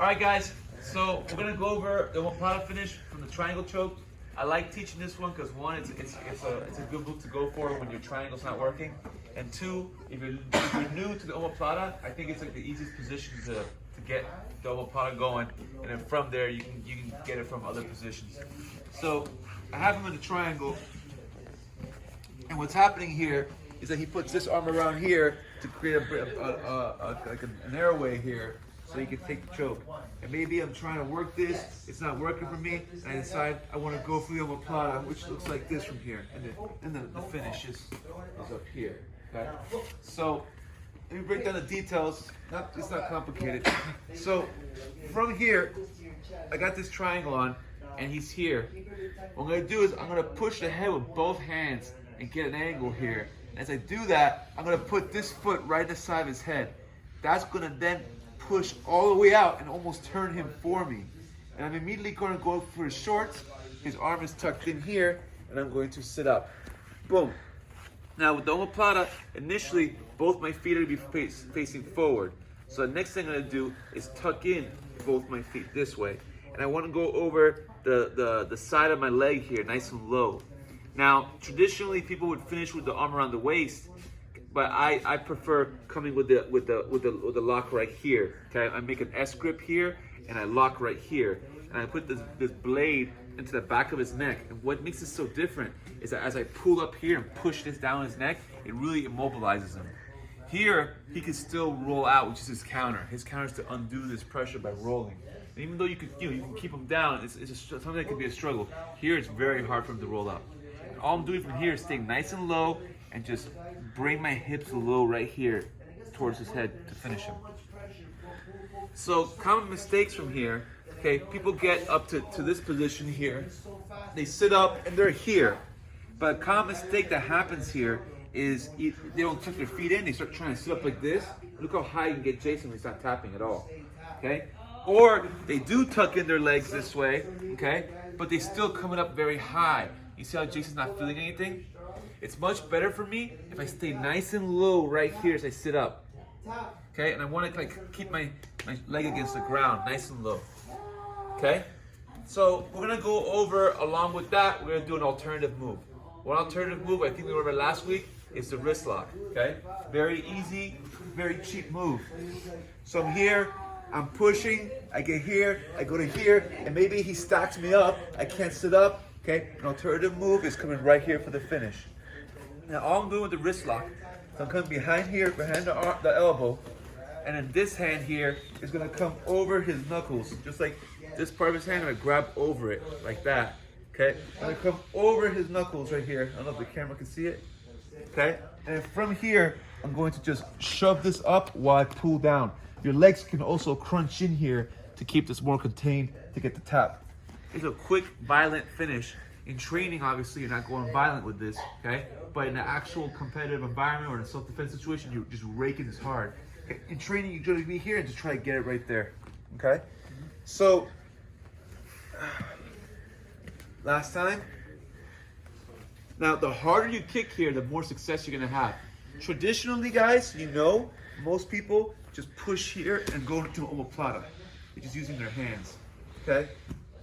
All right, guys. So we're gonna go over the Plata finish from the triangle choke. I like teaching this one because one, it's a good book to go for when your triangle's not working, and two, if you're new to the Plata, I think it's like the easiest position to get the Plata going, and then from there you can get it from other positions. So I have him in the triangle, and what's happening here is that he puts this arm around here to create an airway here, so you can take the choke. And maybe I'm trying to work this, it's not working for me, and I decide I want to go for the Plata, which looks like this from here, and the finish is up here. Okay? So let me break down the details. It's not complicated. So from here, I got this triangle on, and he's here. What I'm going to do is I'm going to push the head with both hands and get an angle here. And as I do that, I'm going to put this foot right in the side of his head. That's going to then push all the way out and almost turn him for me. And I'm immediately going to go for his shorts. His arm is tucked in here, and I'm going to sit up. Boom. Now with the Plata, initially both my feet are going to be facing forward. So the next thing I'm going to do is tuck in both my feet this way. And I want to go over the side of my leg here, nice and low. Now, traditionally people would finish with the arm around the waist, but I prefer coming with the lock right here. Okay, I make an S grip here, and I lock right here, and I put this blade into the back of his neck. And what makes this so different is that as I pull up here and push this down his neck, it really immobilizes him. Here, he can still roll out, which is his counter. His counter is to undo this pressure by rolling. And even though you can keep him down, it's something that can be a struggle. Here, it's very hard for him to roll out. And all I'm doing from here is staying nice and low and just bring my hips low right here towards his head to finish him. So common mistakes from here, okay, people get up to this position here, they sit up and they're here. But a common mistake that happens here is they don't tuck their feet in, they start trying to sit up like this. Look how high you can get Jason when he's not tapping at all, okay? Or they do tuck in their legs this way, okay, but they still coming up very high. You see how Jason's not feeling anything? It's much better for me if I stay nice and low right here as I sit up. Okay, and I want to like keep my leg against the ground, nice and low. Okay, so we're gonna go over, along with that, we're gonna do an alternative move. One alternative move I think we went over last week is the wrist lock. Okay, very easy, very cheap move. So I'm here, I'm pushing, I get here, I go to here, and maybe he stacks me up, I can't sit up. Okay, an alternative move is coming right here for the finish. Now all I'm doing with the wrist lock, so I'm coming behind here, behind the elbow, and then this hand here is gonna come over his knuckles, just like this part of his hand, I'm gonna grab over it, like that, okay? I'm gonna come over his knuckles right here. I don't know if the camera can see it, okay? And from here, I'm going to just shove this up while I pull down. Your legs can also crunch in here to keep this more contained to get the tap. It's a quick, violent finish. In training, obviously, you're not going violent with this, okay? But in an actual competitive environment or in a self-defense situation, you're just raking this hard. In training, you're going to be here and just try to get it right there, okay? So, last time. Now, the harder you kick here, the more success you're going to have. Traditionally, guys, you know, most people just push here and go into an Plata. They're just using their hands, okay?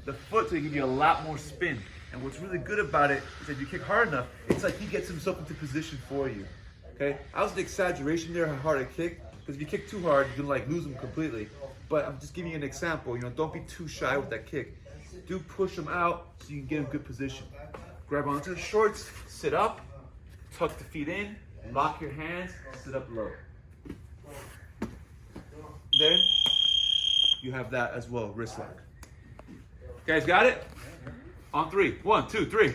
The foot's going to give you a lot more spin. And what's really good about it is that if you kick hard enough, it's like he gets himself into position for you. Okay? That was an exaggeration there, how hard I kick. Because if you kick too hard, you can like lose him completely. But I'm just giving you an example. You know, don't be too shy with that kick. Do push him out so you can get in good position. Grab onto the shorts, sit up, tuck the feet in, lock your hands, sit up low. Then you have that as well, wrist lock. Guys, got it? On three. 1, 2, 3.